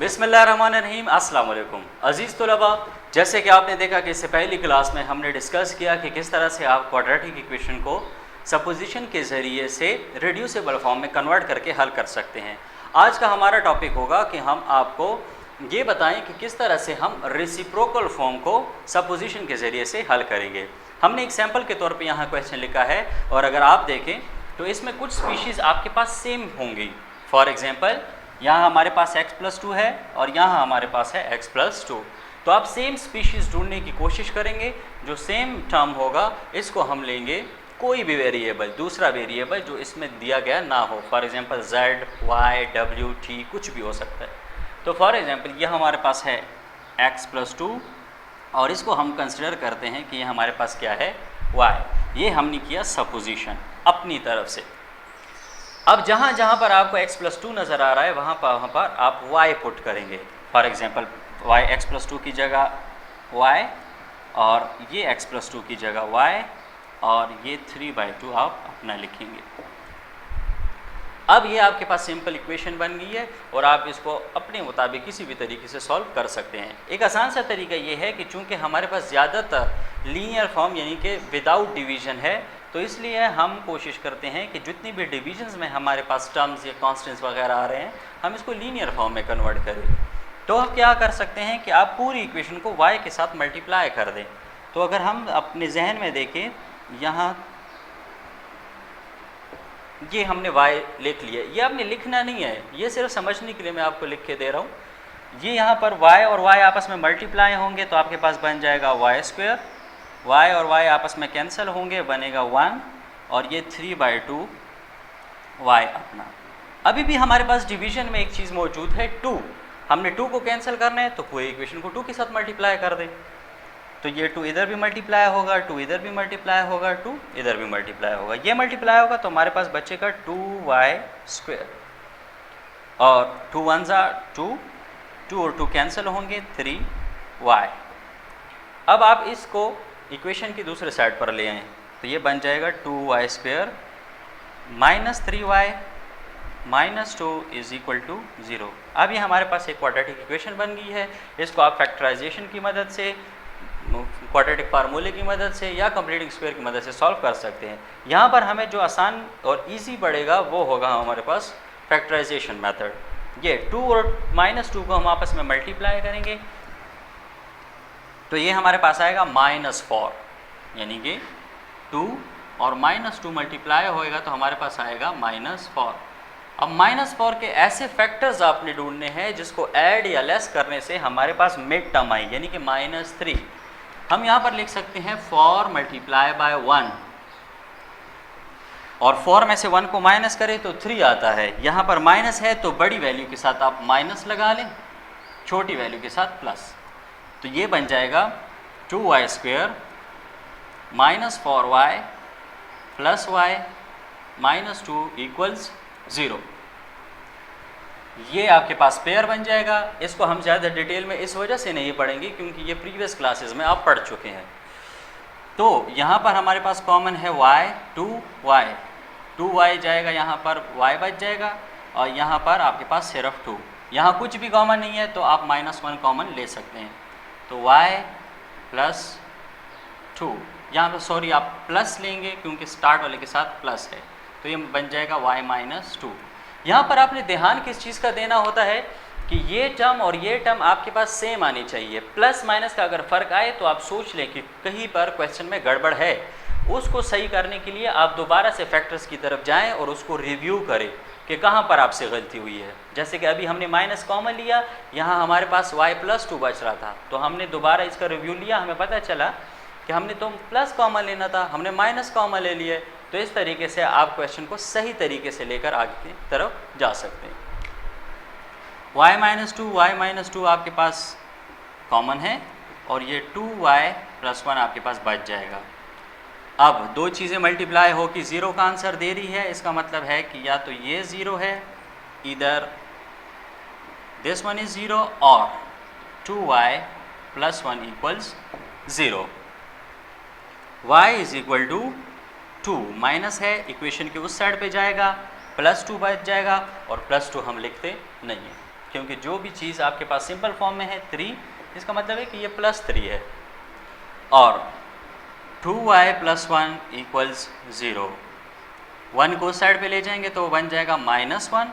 बिस्मिल्लाहिर्रहमानिर्रहीम, अस्सलाम वालेकुम अज़ीज़ तलबा। जैसे कि आपने देखा कि इससे पहली क्लास में हमने डिस्कस किया कि किस तरह से आप क्वाड्रेटिक इक्वेशन को सपोजिशन के ज़रिए से रिड्यूसिबल फॉर्म में कन्वर्ट करके हल कर सकते हैं। आज का हमारा टॉपिक होगा कि हम आपको ये बताएं कि किस तरह से हम रेसिप्रोकल फॉर्म को सपोजिशन के ज़रिए से हल करेंगे। हमने एक सैम्पल के तौर पे यहाँ क्वेश्चन लिखा है और अगर आप देखें तो इसमें कुछ स्पीशीज़ आपके पास सेम होंगी। फॉर एग्ज़ाम्पल यहाँ हमारे पास x+2 है और यहाँ हमारे पास है x+2। तो आप सेम स्पीशीज़ ढूंढने की कोशिश करेंगे। जो सेम टर्म होगा इसको हम लेंगे कोई भी वेरिएबल, दूसरा वेरिएबल जो इसमें दिया गया ना हो। For example z, y, w, t कुछ भी हो सकता है। तो फॉर एग्ज़ाम्पल यह हमारे पास है x+2 और इसको हम कंसिडर करते हैं कि ये हमारे पास क्या है y। ये हमने किया सपोजिशन अपनी तरफ से। अब जहाँ जहाँ पर आपको x+2 नज़र आ रहा है वहाँ पर आप y पुट करेंगे। फॉर एग्ज़ाम्पल x+2 की जगह y और ये x+2 की जगह y और ये 3/2 आप अपना लिखेंगे। अब ये आपके पास सिंपल इक्वेशन बन गई है और आप इसको अपने मुताबिक किसी भी तरीके से सॉल्व कर सकते हैं। एक आसान सा तरीका ये है कि चूँकि हमारे पास ज़्यादातर लीनियर फॉर्म यानी कि विदाउट डिवीज़न है, तो इसलिए हम कोशिश करते हैं कि जितनी भी डिविजन्स में हमारे पास टर्म्स या कॉन्स्टेंट्स वगैरह आ रहे हैं हम इसको लीनियर फॉर्म में कन्वर्ट करें। तो आप क्या कर सकते हैं कि आप पूरी इक्वेशन को y के साथ मल्टीप्लाई कर दें। तो अगर हम अपने जहन में देखें, यहाँ ये हमने y लिख लिया। ये आपने लिखना नहीं है, ये सिर्फ समझने के लिए मैं आपको लिख के दे रहा हूँ। ये यहाँ पर y और y आपस में मल्टीप्लाई होंगे तो आपके पास बन जाएगा y²। y और y आपस में कैंसिल होंगे, बनेगा 1 और ये 3/2 y अपना। अभी भी हमारे पास डिवीजन में एक चीज़ मौजूद है 2। हमने 2 को कैंसिल करना है तो पूरी इक्वेशन को 2 के साथ मल्टीप्लाई कर दें। तो ये 2 इधर भी मल्टीप्लाई होगा, 2 इधर भी मल्टीप्लाई होगा, 2 इधर भी मल्टीप्लाई होगा। ये मल्टीप्लाई होगा तो हमारे पास बचेगा 2y² और 2 1s are 2, 2 और 2 कैंसिल होंगे, 3y। अब आप इसको इक्वेशन की दूसरे साइड पर ले आएँ तो ये बन जाएगा 2y² minus 3y minus 2 is equal to 0। अब ये हमारे पास एक क्वाड्रेटिक इक्वेशन बन गई है। इसको आप फैक्टराइजेशन की मदद से, क्वाड्रेटिक फार्मूले की मदद से या कंप्लीटिंग स्क्वायर की मदद से सॉल्व कर सकते हैं। यहाँ पर हमें जो आसान और इजी पड़ेगा वो होगा हमारे पास फैक्टराइजेशन मेथड। ये 2 और -2 को हम आपस में मल्टीप्लाई करेंगे तो ये हमारे पास आएगा -4, यानी कि 2 और -2 मल्टीप्लाई होएगा तो हमारे पास आएगा -4। अब -4 के ऐसे फैक्टर्स आपने ढूंढने हैं जिसको ऐड या लेस करने से हमारे पास मिड टर्म आई, यानी कि -3। हम यहाँ पर लिख सकते हैं 4 मल्टीप्लाई बाय 1 और 4 में से 1 को माइनस करें तो 3 आता है। यहाँ पर माइनस है तो बड़ी वैल्यू के साथ आप माइनस लगा लें, छोटी वैल्यू के साथ प्लस। तो ये बन जाएगा 2y² minus 4y plus y minus 2 equals 0। ये आपके पास पेयर बन जाएगा। इसको हम ज़्यादा डिटेल में इस वजह से नहीं पढ़ेंगे क्योंकि ये प्रीवियस क्लासेस में आप पढ़ चुके हैं। तो यहाँ पर हमारे पास कॉमन है y, 2y जाएगा, यहाँ पर y बच जाएगा और यहाँ पर आपके पास सिर्फ 2। यहाँ कुछ भी कॉमन नहीं है तो आप -1 कॉमन ले सकते हैं। तो y प्लस 2, यहाँ पर सॉरी आप प्लस लेंगे क्योंकि स्टार्ट वाले के साथ प्लस है, तो ये बन जाएगा y -2। यहाँ पर आपने ध्यान किस चीज़ का देना होता है कि ये टर्म और ये टर्म आपके पास सेम आनी चाहिए। प्लस माइनस का अगर फ़र्क आए तो आप सोच लें कि कहीं पर क्वेश्चन में गड़बड़ है। उसको सही करने के लिए आप दोबारा से फैक्टर्स की तरफ जाएं और उसको रिव्यू करें कि कहाँ पर आपसे गलती हुई है। जैसे कि अभी हमने माइनस कॉमन लिया, यहाँ हमारे पास y+2 बच रहा था तो हमने दोबारा इसका रिव्यू लिया, हमें पता चला कि हमने तो प्लस कॉमन लेना था, हमने माइनस कॉमन ले लिए। तो इस तरीके से आप क्वेश्चन को सही तरीके से लेकर आगे की तरफ जा सकते हैं। y -2 आपके पास कॉमन है और ये 2y+1 आपके पास बच जाएगा। अब दो चीज़ें मल्टीप्लाई हो कि 0 का आंसर दे रही है, इसका मतलब है कि या तो ये 0 है, इधर दिस वन इज़ 0 और 2y+1 equals 0। y is equal to 2 minus है, इक्वेशन के उस साइड पे जाएगा, +2 बच जाएगा और +2 हम लिखते नहीं हैं। क्योंकि जो भी चीज़ आपके पास सिंपल फॉर्म में है 3, इसका मतलब है कि ये +3 है। और 2y + 1 = 0, 1 को उस साइड पे ले जाएंगे तो बन जाएगा -1,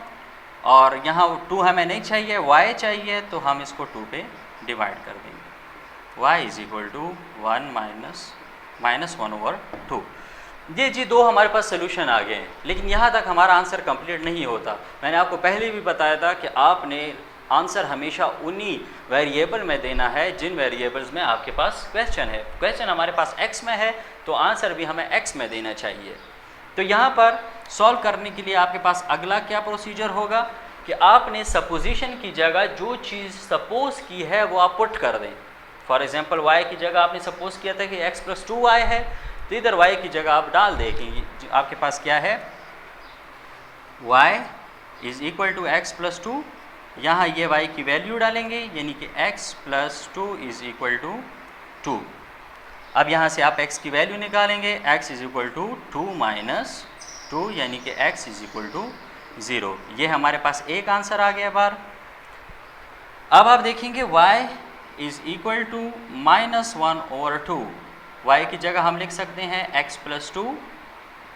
और यहाँ 2 हमें नहीं चाहिए, y चाहिए, तो हम इसको 2 पे डिवाइड कर देंगे। y = 1 - -1/2। ये जी दो हमारे पास सोल्यूशन आ गए हैं, लेकिन यहाँ तक हमारा आंसर कंप्लीट नहीं होता। मैंने आपको पहले भी बताया था कि आपने आंसर हमेशा उन्हीं वेरिएबल में देना है जिन वेरिएबल्स में आपके पास क्वेश्चन है। क्वेश्चन हमारे पास x में है तो आंसर भी हमें x में देना चाहिए। तो यहाँ पर सॉल्व करने के लिए आपके पास अगला क्या प्रोसीजर होगा कि आपने सपोजिशन की जगह जो चीज़ सपोज की है वो आप पुट कर दें। फॉर एग्जांपल y की जगह आपने सपोज किया था कि x + 2y है, तो इधर y की जगह आप डाल दें कि आपके पास क्या है, y = x + 2। यहाँ ये y की वैल्यू डालेंगे, यानी कि x + 2 = 2। अब यहाँ से आप x की वैल्यू निकालेंगे, x = 2 - 2, यानी कि x = 0। ये हमारे पास एक आंसर आ गया बार। अब आप देखेंगे y = -1/2। y की जगह हम लिख सकते हैं x + 2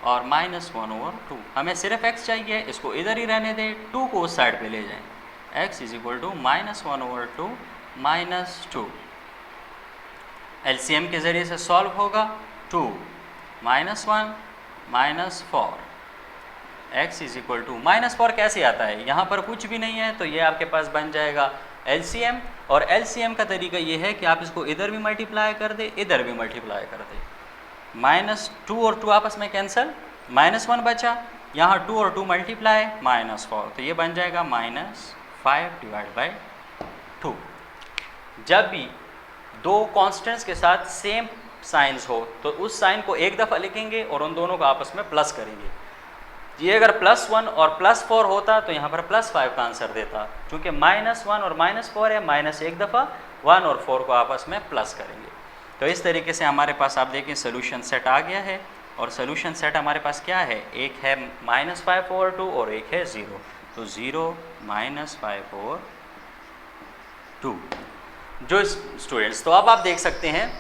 और -1/2। हमें सिर्फ x चाहिए, इसको इधर ही रहने दें, 2 को उस साइड पे ले जाएं। x = -1/2 - 2। एलसीएम के ज़रिए से सॉल्व होगा, 2 - 1 - 4। x = -4 कैसे आता है, यहाँ पर कुछ भी नहीं है, तो ये आपके पास बन जाएगा एलसीएम। और एलसीएम का तरीका ये है कि आप इसको इधर भी मल्टीप्लाई कर दे, इधर भी मल्टीप्लाई कर दे। -2 और 2 आपस में कैंसिल, -1 बचा, यहाँ 2 और 2 मल्टीप्लाई, -4, तो ये बन जाएगा -5/2। जब भी दो कांस्टेंट्स के साथ सेम साइंस हो तो उस साइन को एक दफ़ा लिखेंगे और उन दोनों को आपस में प्लस करेंगे। ये अगर +1 और +4 होता तो यहाँ पर +5 का आंसर देता। क्योंकि -1 और -4 है, माइनस एक दफ़ा 1 और 4 को आपस में प्लस करेंगे। तो इस तरीके से हमारे पास आप देखें सोल्यूशन सेट आ गया है। और सोल्यूशन सेट हमारे पास क्या है, एक है -5/2 और एक है 0। तो 0 - 5/2। जो स्टूडेंट्स, तो अब आप देख सकते हैं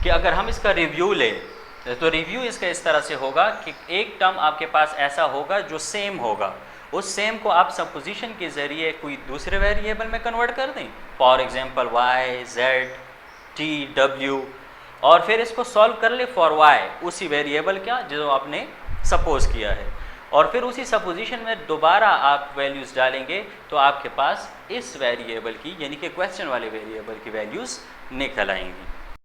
कि अगर हम इसका रिव्यू लें तो रिव्यू इसका इस तरह से होगा कि एक टर्म आपके पास ऐसा होगा जो सेम होगा, उस सेम को आप सपोजिशन के ज़रिए कोई दूसरे वेरिएबल में कन्वर्ट कर दें, for example y, z, t, w, और फिर इसको सॉल्व कर ले फॉर y, उसी वेरिएबल का जो आपने सपोज किया है, और फिर उसी सपोजिशन में दोबारा आप वैल्यूज़ डालेंगे तो आपके पास इस वेरिएबल की, यानी कि क्वेश्चन वाले वेरिएबल की वैल्यूज़ निकल आएंगी।